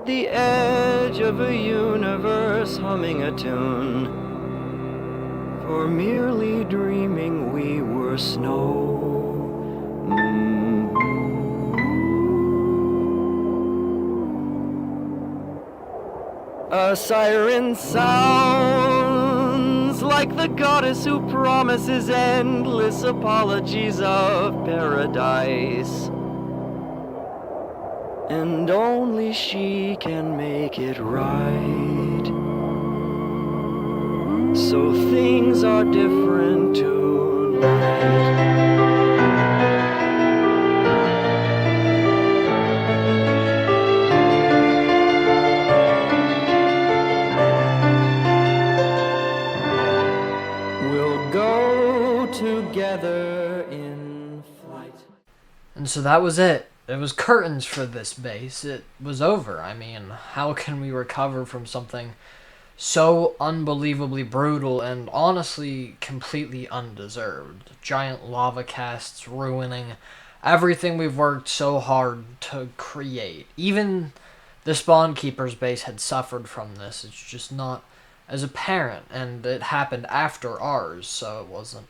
the edge of a universe humming a tune. For merely dreaming we were snow. A siren sounds like the goddess who promises endless apologies of paradise. And only she can make it right. So things are different tonight. We'll go together in flight. And so that was it. It was curtains for this base. It was over. I mean, how can we recover from something so unbelievably brutal and honestly completely undeserved? Giant lava casts ruining everything we've worked so hard to create. Even the Spawn Keeper's base had suffered from this. It's just not as apparent, and it happened after ours, so it wasn't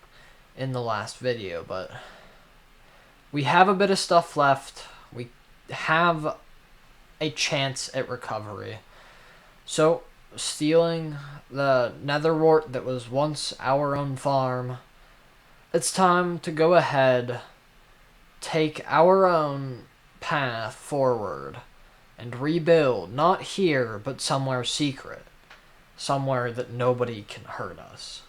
in the last video, but we have a bit of stuff left. We have a chance at recovery. So, stealing the nether wart that was once our own farm, it's time to go ahead, take our own path forward, and rebuild, not here, but somewhere secret. Somewhere that nobody can hurt us.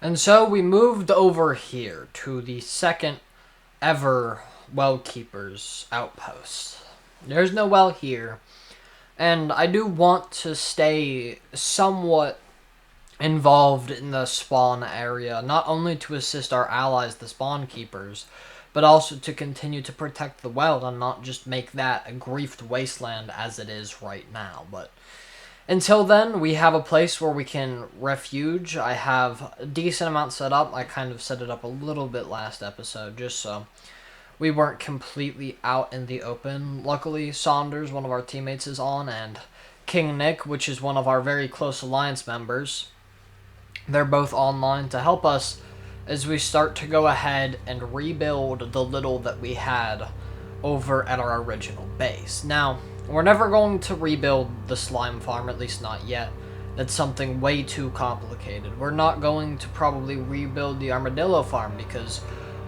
And so we moved over here to the second ever well keeper's outpost. There's no well here, and I do want to stay somewhat involved in the spawn area, not only to assist our allies, the spawn keepers, but also to continue to protect the well and not just make that a griefed wasteland as it is right now. But until then, we have a place where we can refuge. I have a decent amount set up. I kind of set it up a little bit last episode, just so we weren't completely out in the open. Luckily, Saunders, one of our teammates, is on, and King Nick, which is one of our very close alliance members, they're both online to help us as we start to go ahead and rebuild the little that we had over at our original base. Now, we're never going to rebuild the slime farm, at least not yet. That's something way too complicated. We're not going to probably rebuild the armadillo farm because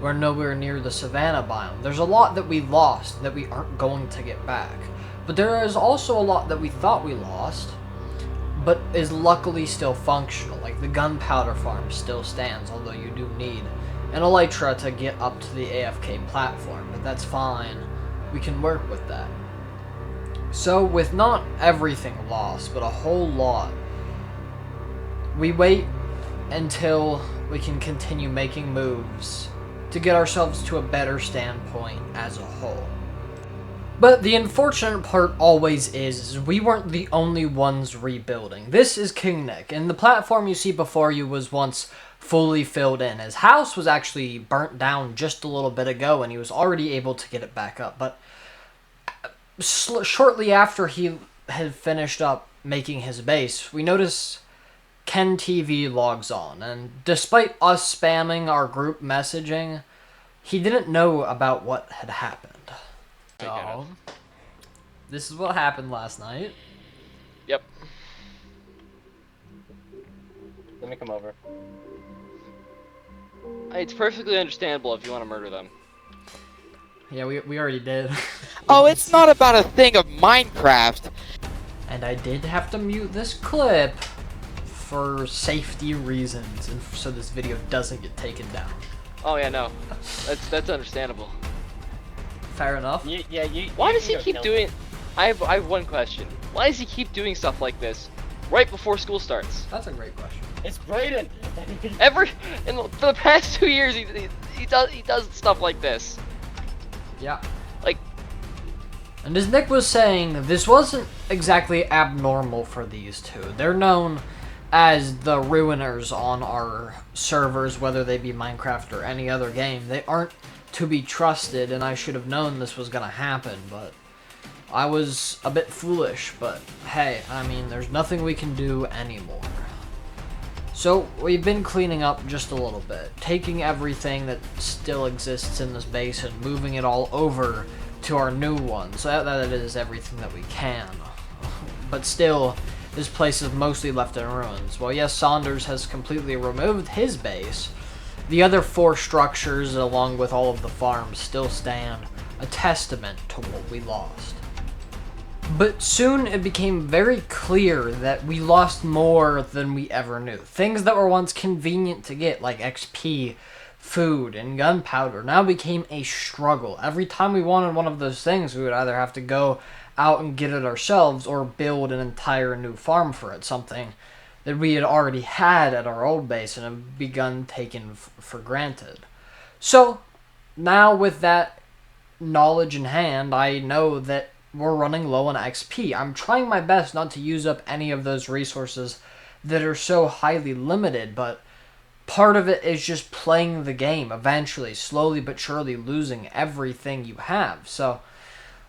we're nowhere near the savanna biome. There's a lot that we lost that we aren't going to get back. But there is also a lot that we thought we lost, but is luckily still functional. Like the gunpowder farm still stands, although you do need an elytra to get up to the AFK platform. But that's fine. We can work with that. So, with not everything lost, but a whole lot, we wait until we can continue making moves to get ourselves to a better standpoint as a whole. But the unfortunate part always is we weren't the only ones rebuilding. This is King Nick, and the platform you see before you was once fully filled in. His house was actually burnt down just a little bit ago, and he was already able to get it back up, but shortly after he had finished up making his base, we notice Ken TV logs on, and despite us spamming our group messaging, he didn't know about what had happened. So, this is what happened last night. Yep. Let me come over. It's perfectly understandable if you want to murder them. Yeah, we already did. Oh, it's not about a thing of Minecraft. And I did have to mute this clip for safety reasons, and so this video doesn't get taken down. Oh yeah, no, that's understandable. Fair enough. Why does he keep doing? I have one question. Why does he keep doing stuff like this right before school starts? That's a great question. It's Brayden. For the past 2 years, he does stuff like this. Yeah. Like, and as Nick was saying, this wasn't exactly abnormal for these two. They're known as the ruiners on our servers, whether they be Minecraft or any other game. They aren't to be trusted, and I should have known this was gonna happen, but I was a bit foolish, but hey, I mean, there's nothing we can do anymore. So, we've been cleaning up just a little bit, taking everything that still exists in this base and moving it all over to our new one, so that is everything that we can. But still, this place is mostly left in ruins. Well, yes, Saunders has completely removed his base. The other 4 structures, along with all of the farms, still stand, a testament to what we lost. But soon it became very clear that we lost more than we ever knew. Things that were once convenient to get, like XP, food, and gunpowder, now became a struggle. Every time we wanted one of those things, we would either have to go out and get it ourselves or build an entire new farm for it, something that we had already had at our old base and have begun taking for granted. So, now with that knowledge in hand, I know that we're running low on XP. I'm trying my best not to use up any of those resources that are so highly limited, but part of it is just playing the game, eventually, slowly but surely losing everything you have. So,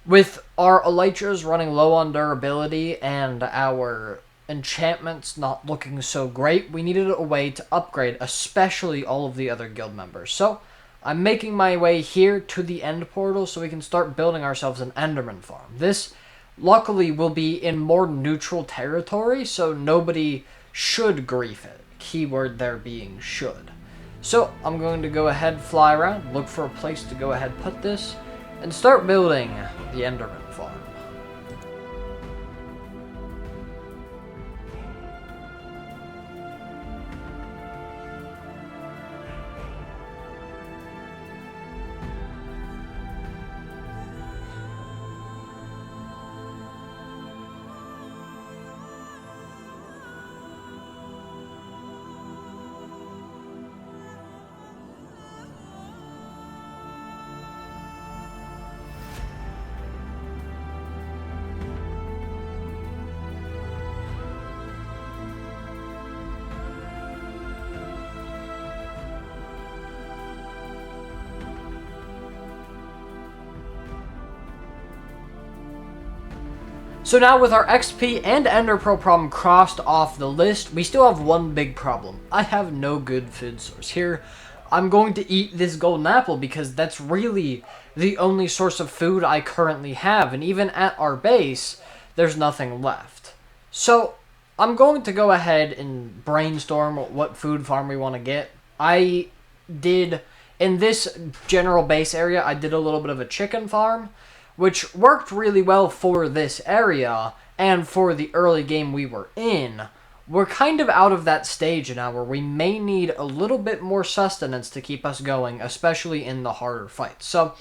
with our elytras running low on durability and our enchantments not looking so great, we needed a way to upgrade, especially all of the other guild members. So, I'm making my way here to the end portal so we can start building ourselves an Enderman farm. This, luckily, will be in more neutral territory, so nobody should grief it. Keyword there being should. So, I'm going to go ahead, fly around, look for a place to go ahead, put this, and start building the Enderman farm. So now with our XP and Ender Pearl problem crossed off the list, we still have one big problem. I have no good food source here. I'm going to eat this golden apple because that's really the only source of food I currently have, and even at our base, there's nothing left. So I'm going to go ahead and brainstorm what food farm we want to get. I did, in this general base area, I did a little bit of a chicken farm, which worked really well for this area and for the early game we were in. We're kind of out of that stage now where we may need a little bit more sustenance to keep us going, especially in the harder fights. So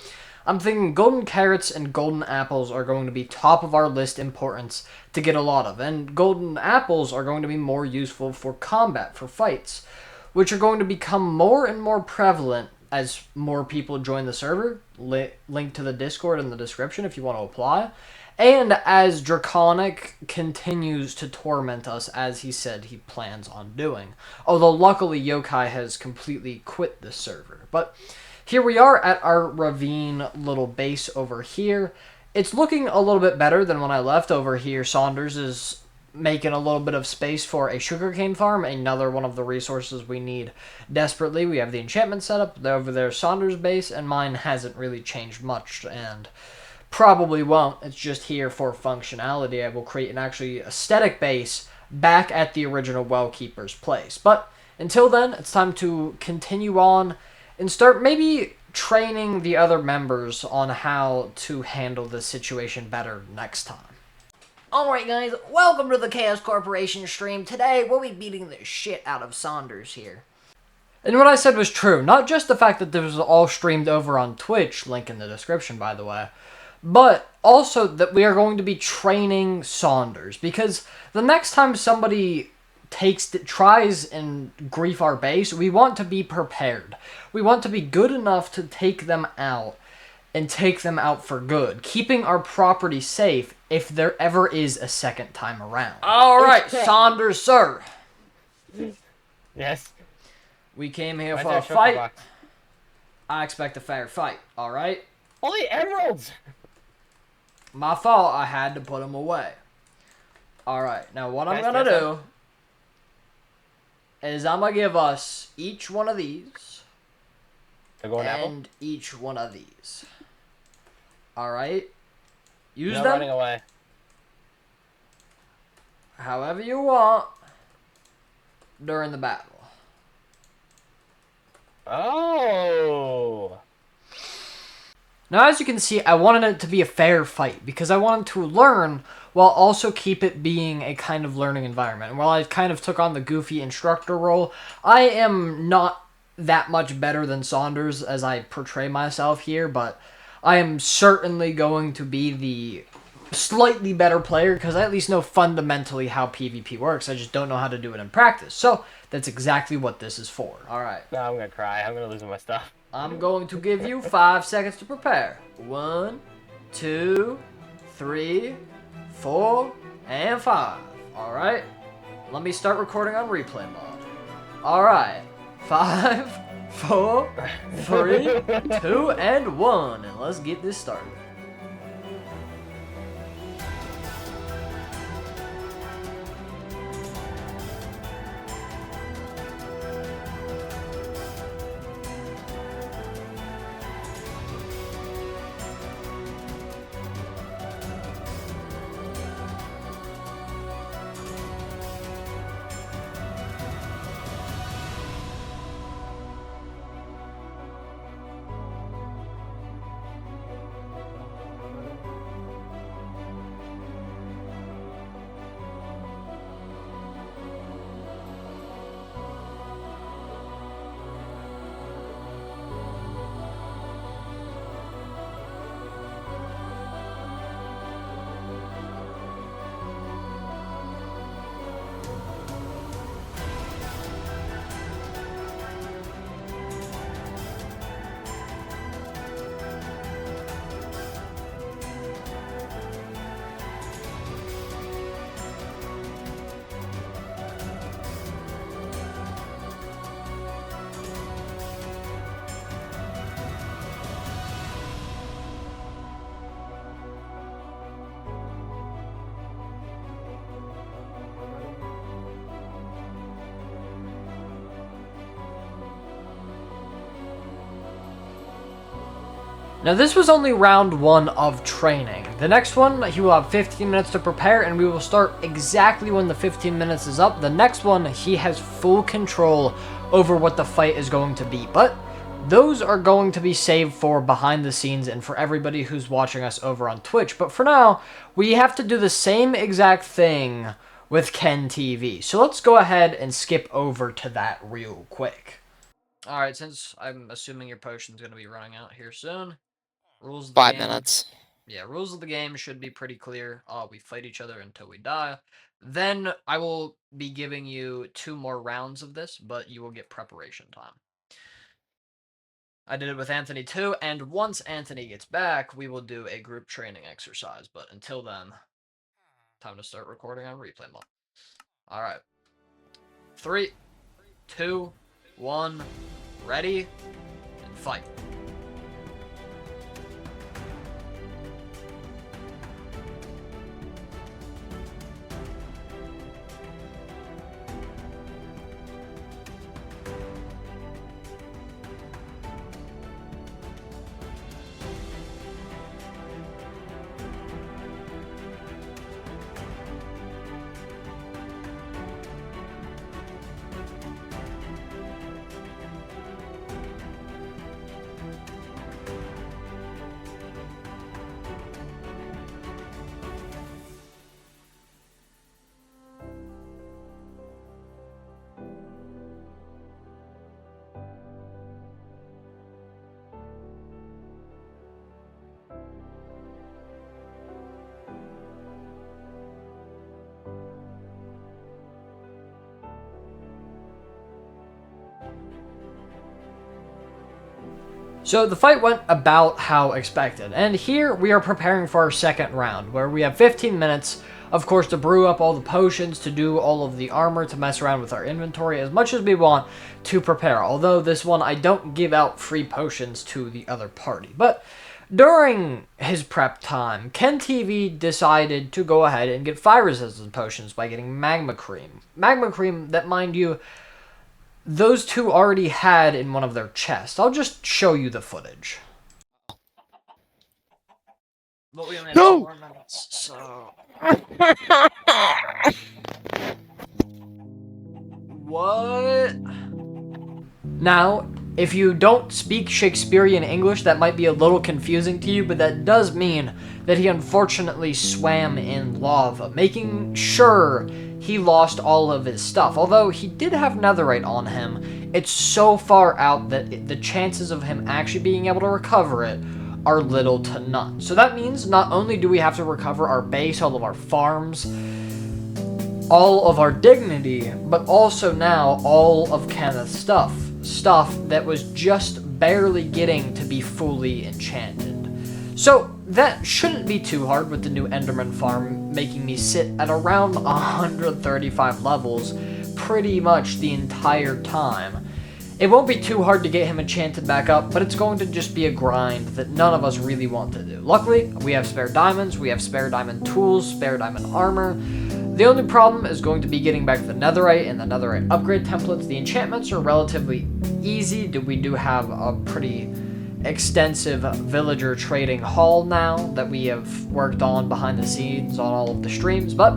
I'm thinking golden carrots and golden apples are going to be top of our list importance to get a lot of, and golden apples are going to be more useful for combat, for fights, which are going to become more and more prevalent as more people join the server. Link to the Discord in the description if you want to apply. And as Draconic continues to torment us as he said he plans on doing. Although luckily Yokai has completely quit the server. But here we are at our ravine little base over here. It's looking a little bit better than when I left over here. Saunders is making a little bit of space for a sugarcane farm, another one of the resources we need desperately. We have the enchantment set up over there, Saunders' base, and mine hasn't really changed much, and probably won't. It's just here for functionality. I will create an actually aesthetic base back at the original Wellkeeper's place. But until then, it's time to continue on and start maybe training the other members on how to handle this situation better next time. Alright guys, welcome to the Chaos Corporation stream. Today, we'll be beating the shit out of Saunders here. And what I said was true. Not just the fact that this was all streamed over on Twitch, link in the description by the way, but also that we are going to be training Saunders. Because the next time somebody tries and grief our base, we want to be prepared. We want to be good enough to take them out, and take them out for good, keeping our property safe if there ever is a second time around. Alright, Saunders, sir. Yes. We came here Where's for our a fight. box? I expect a fair fight, alright? Holy emeralds! My fault, I had to put them away. Alright, now what I'm gonna do is I'm gonna give us each one of these and each one of these. Alright? Use them running away. however you want during the battle. Oh. Now, as you can see, I wanted it to be a fair fight because I wanted to learn while also keep it being a kind of learning environment. And while I kind of took on the goofy instructor role, I am not that much better than Saunders as I portray myself here, but I am certainly going to be the slightly better player because I at least know fundamentally how PvP works. I just don't know how to do it in practice. So that's exactly what this is for. Alright. No, I'm gonna cry. I'm gonna lose my stuff. I'm going to give you 5 seconds to prepare. 1, 2, 3, 4, and 5. Alright. Let me start recording on replay mode. Alright. 5, 4, 3, 2, and 1. And let's get this started. Now this was only round 1 of training. The next one, he will have 15 minutes to prepare and we will start exactly when the 15 minutes is up. The next one, he has full control over what the fight is going to be. But those are going to be saved for behind the scenes and for everybody who's watching us over on Twitch. But for now, we have to do the same exact thing with Ken TV. So let's go ahead and skip over to that real quick. Alright, since I'm assuming your potion's going to be running out here soon. Rules of the 5 game. minutes. Yeah, rules of the game should be pretty clear. We fight each other until we die. Then I will be giving you 2 more rounds of this, but you will get preparation time. I did it with Anthony too, and once Anthony gets back, we will do a group training exercise. But until then, time to start recording on replay mode. Alright. 3, 2, 1, ready, and fight. So the fight went about how expected, and here we are preparing for our second round, where we have 15 minutes, of course, to brew up all the potions, to do all of the armor, to mess around with our inventory as much as we want to prepare. Although this one, I don't give out free potions to the other party. But During his prep time, Ken TV decided to go ahead and get fire resistant potions by getting magma cream. Magma cream that, mind you, those two already had in one of their chests. I'll just show you the footage. But we only have No! 4 minutes, so... What? Now, if you don't speak Shakespearean English, that might be a little confusing to you, but that does mean that he unfortunately swam in lava, making sure he lost all of his stuff. Although he did have netherite on him, it's so far out that the chances of him actually being able to recover it are little to none. So that means not only do we have to recover our base, all of our farms, all of our dignity, but also now all of Kenneth's stuff. Stuff that was just barely getting to be fully enchanted. So that shouldn't be too hard with the new Enderman farm making me sit at around 135 levels pretty much the entire time. It won't be too hard to get him enchanted back up, but it's going to just be a grind that none of us really want to do. Luckily, we have spare diamonds, we have spare diamond tools, spare diamond armor. The only problem is going to be getting back the netherite and the netherite upgrade templates. The enchantments are relatively easy. We do have a pretty extensive villager trading hall now that we have worked on behind the scenes on all of the streams. But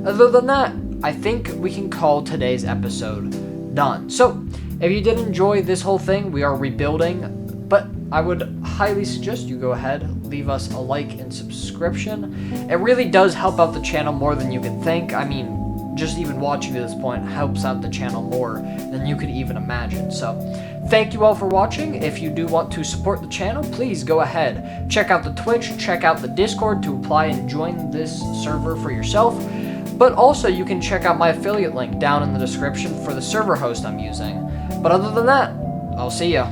other than that, I think we can call today's episode done. So if you did enjoy this whole thing, we are rebuilding, but I would highly suggest you go ahead, leave us a like and subscription. It really does help out the channel more than you can think. I mean, just even watching to this point helps out the channel more than you could even imagine. So thank you all for watching. If you do want to support the channel, please go ahead, check out the Twitch, check out the Discord to apply and join this server for yourself. But also you can check out my affiliate link down in the description for the server host I'm using. But other than that, I'll see ya.